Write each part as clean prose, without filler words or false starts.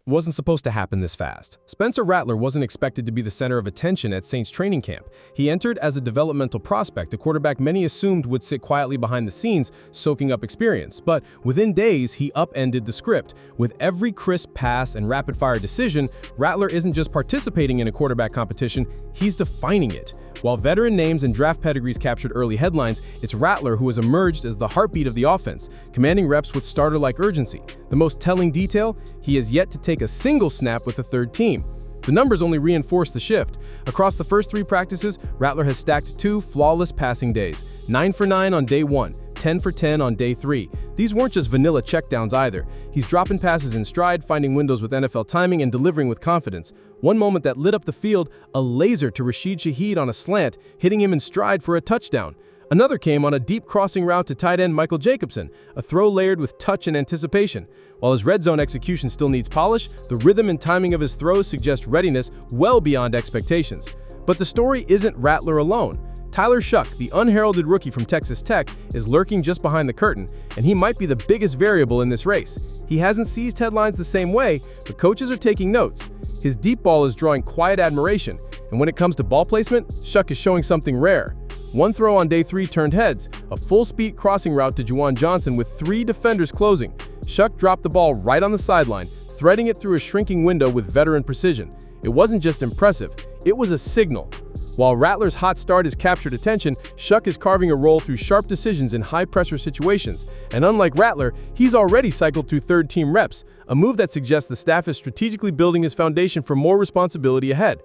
wasn't supposed to happen this fast. Spencer Rattler wasn't expected to be the center of attention at Saints training camp. He entered as a developmental prospect, a quarterback many assumed would sit quietly behind the scenes, soaking up experience. But within days, he upended the script. With every crisp pass and rapid-fire decision, Rattler isn't just participating in a quarterback competition, he's defining it. While veteran names and draft pedigrees captured early headlines, it's Rattler who has emerged as the heartbeat of the offense, commanding reps with starter-like urgency. The most telling detail? He has yet to take a single snap with the third team. The numbers only reinforce the shift. Across the first 3 practices, Rattler has stacked 2 flawless passing days, 9 for 9 on day 1, 10 for 10 on day 3. These weren't just vanilla checkdowns either. He's dropping passes in stride, finding windows with NFL timing, and delivering with confidence. One moment that lit up the field, a laser to Rashid Shaheed on a slant, hitting him in stride for a touchdown. Another came on a deep crossing route to tight end Michael Jacobson, a throw layered with touch and anticipation. While his red zone execution still needs polish, the rhythm and timing of his throws suggest readiness well beyond expectations. But the story isn't Rattler alone. Tyler Shough, the unheralded rookie from Texas Tech, is lurking just behind the curtain, and he might be the biggest variable in this race. He hasn't seized headlines the same way, but coaches are taking notes. His deep ball is drawing quiet admiration, and when it comes to ball placement, Shough is showing something rare. One throw on day 3 turned heads, a full-speed crossing route to Juwan Johnson with 3 defenders closing. Shough dropped the ball right on the sideline, threading it through a shrinking window with veteran precision. It wasn't just impressive, it was a signal. While Rattler's hot start has captured attention, Shough is carving a role through sharp decisions in high-pressure situations. And unlike Rattler, he's already cycled through third-team reps, a move that suggests the staff is strategically building his foundation for more responsibility ahead.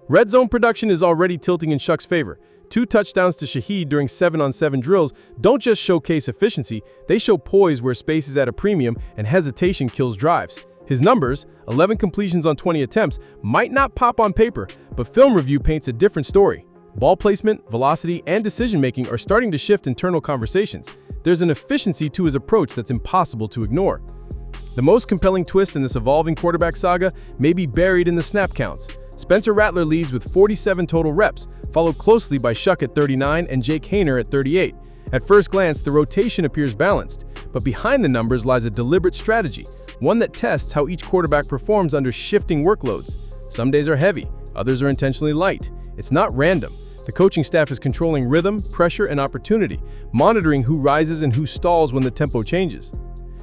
Red zone production is already tilting in Shough's favor. 2 touchdowns to Shaheed during 7-on-7 drills don't just showcase efficiency, they show poise where space is at a premium and hesitation kills drives. His numbers, 11 completions on 20 attempts, might not pop on paper, but film review paints a different story. Ball placement, velocity, and decision-making are starting to shift internal conversations. There's an efficiency to his approach that's impossible to ignore. The most compelling twist in this evolving quarterback saga may be buried in the snap counts. Spencer Rattler leads with 47 total reps, followed closely by Shough at 39 and Jake Haener at 38. At first glance, the rotation appears balanced, but behind the numbers lies a deliberate strategy, one that tests how each quarterback performs under shifting workloads. Some days are heavy, others are intentionally light. It's not random. The coaching staff is controlling rhythm, pressure, and opportunity, monitoring who rises and who stalls when the tempo changes.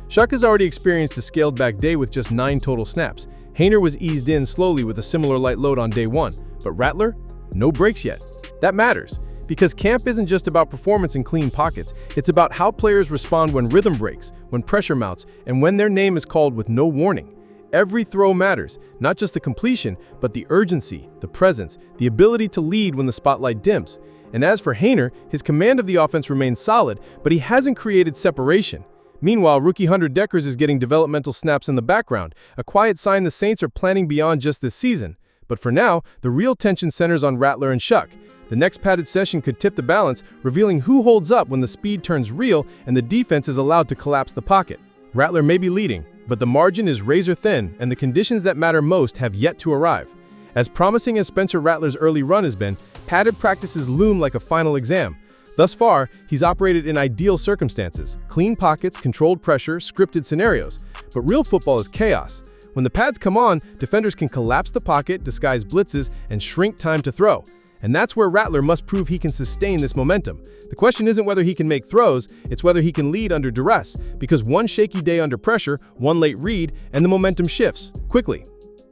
Shough has already experienced a scaled-back day with just 9 total snaps. Haener was eased in slowly with a similar light load on day 1, but Rattler? No breaks yet. That matters, because camp isn't just about performance and clean pockets. It's about how players respond when rhythm breaks, when pressure mounts, and when their name is called with no warning. Every throw matters, not just the completion, but the urgency, the presence, the ability to lead when the spotlight dims. And as for Haener, his command of the offense remains solid, but he hasn't created separation. Meanwhile, rookie Hunter Dekkers is getting developmental snaps in the background, a quiet sign the Saints are planning beyond just this season. But for now, the real tension centers on Rattler and Shough. The next padded session could tip the balance, revealing who holds up when the speed turns real and the defense is allowed to collapse the pocket. Rattler may be leading, but the margin is razor thin and the conditions that matter most have yet to arrive. As promising as Spencer Rattler's early run has been, padded practices loom like a final exam. Thus far, he's operated in ideal circumstances, clean pockets, controlled pressure, scripted scenarios. But real football is chaos. When the pads come on, defenders can collapse the pocket, disguise blitzes, and shrink time to throw. And that's where Rattler must prove he can sustain this momentum. The question isn't whether he can make throws, it's whether he can lead under duress, because one shaky day under pressure, one late read, and the momentum shifts quickly.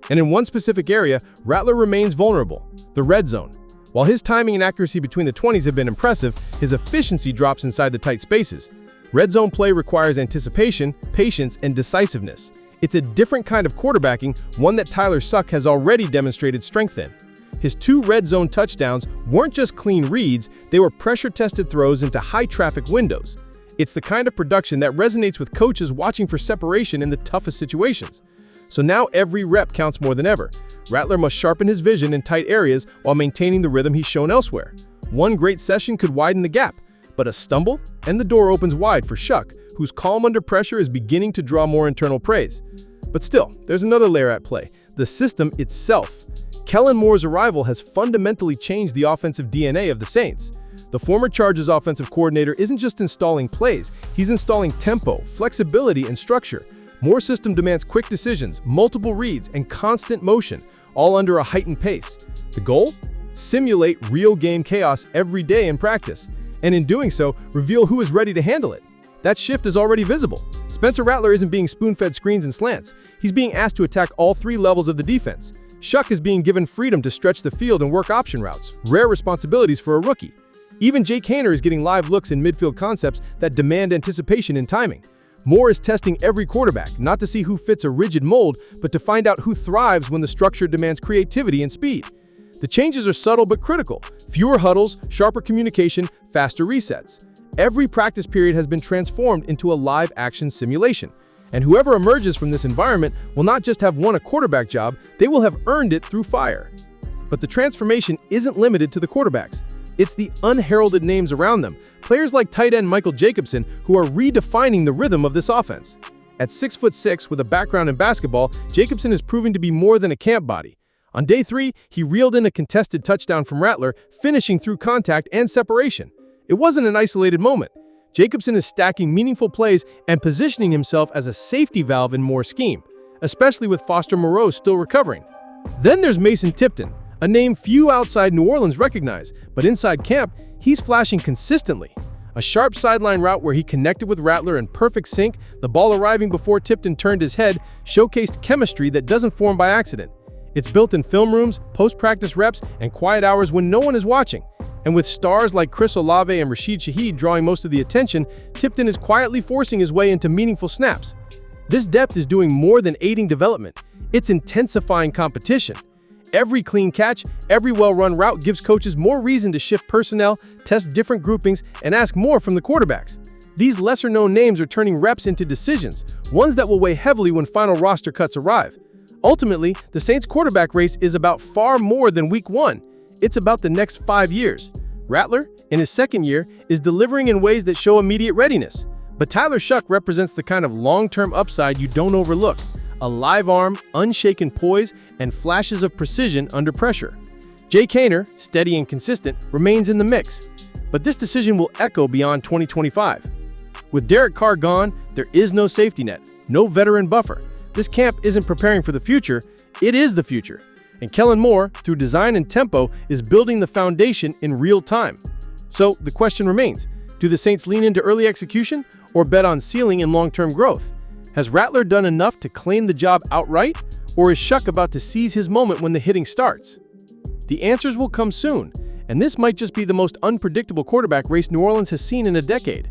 And in one specific area, Rattler remains vulnerable, the red zone. While his timing and accuracy between the 20s have been impressive, his efficiency drops inside the tight spaces. Red zone play requires anticipation, patience, and decisiveness. It's a different kind of quarterbacking, one that Tyler Shough has already demonstrated strength in. His 2 red zone touchdowns weren't just clean reads, they were pressure-tested throws into high-traffic windows. It's the kind of production that resonates with coaches watching for separation in the toughest situations. So now every rep counts more than ever. Rattler must sharpen his vision in tight areas while maintaining the rhythm he's shown elsewhere. One great session could widen the gap, but a stumble, and the door opens wide for Shough, whose calm under pressure is beginning to draw more internal praise. But still, there's another layer at play, the system itself. Kellen Moore's arrival has fundamentally changed the offensive DNA of the Saints. The former Chargers offensive coordinator isn't just installing plays, he's installing tempo, flexibility, and structure. Moore's system demands quick decisions, multiple reads, and constant motion, all under a heightened pace. The goal? Simulate real-game chaos every day in practice, and in doing so, reveal who is ready to handle it. That shift is already visible. Spencer Rattler isn't being spoon-fed screens and slants. He's being asked to attack all three levels of the defense. Shuck is being given freedom to stretch the field and work option routes, rare responsibilities for a rookie. Even Jake Haener is getting live looks in midfield concepts that demand anticipation and timing. Moore is testing every quarterback, not to see who fits a rigid mold, but to find out who thrives when the structure demands creativity and speed. The changes are subtle but critical. Fewer huddles, sharper communication, faster resets. Every practice period has been transformed into a live-action simulation. And whoever emerges from this environment will not just have won a quarterback job, they will have earned it through fire. But the transformation isn't limited to the quarterbacks. It's the unheralded names around them, players like tight end Michael Jacobson, who are redefining the rhythm of this offense. At 6'6" with a background in basketball, Jacobson is proving to be more than a camp body. On day 3, he reeled in a contested touchdown from Rattler, finishing through contact and separation. It wasn't an isolated moment. Jacobson is stacking meaningful plays and positioning himself as a safety valve in Moore's scheme, especially with Foster Moreau still recovering. Then there's Mason Tipton, a name few outside New Orleans recognize, but inside camp, he's flashing consistently. A sharp sideline route where he connected with Rattler in perfect sync, the ball arriving before Tipton turned his head, showcased chemistry that doesn't form by accident. It's built in film rooms, post-practice reps, and quiet hours when no one is watching. And with stars like Chris Olave and Rashid Shaheed drawing most of the attention, Tipton is quietly forcing his way into meaningful snaps. This depth is doing more than aiding development. It's intensifying competition. Every clean catch, every well-run route gives coaches more reason to shift personnel, test different groupings, and ask more from the quarterbacks. These lesser-known names are turning reps into decisions, ones that will weigh heavily when final roster cuts arrive. Ultimately, the Saints' quarterback race is about far more than Week 1. It's about the next 5 years. Rattler, in his second year, is delivering in ways that show immediate readiness. But Tyler Shuck represents the kind of long-term upside you don't overlook. A live arm, unshaken poise, and flashes of precision under pressure. Jake Haener, steady and consistent, remains in the mix. But this decision will echo beyond 2025. With Derek Carr gone, there is no safety net, no veteran buffer. This camp isn't preparing for the future, it is the future. And Kellen Moore, through design and tempo, is building the foundation in real time. So the question remains, do the Saints lean into early execution or bet on ceiling and long-term growth? Has Rattler done enough to claim the job outright, or is Shuck about to seize his moment when the hitting starts? The answers will come soon, and this might just be the most unpredictable quarterback race New Orleans has seen in a decade.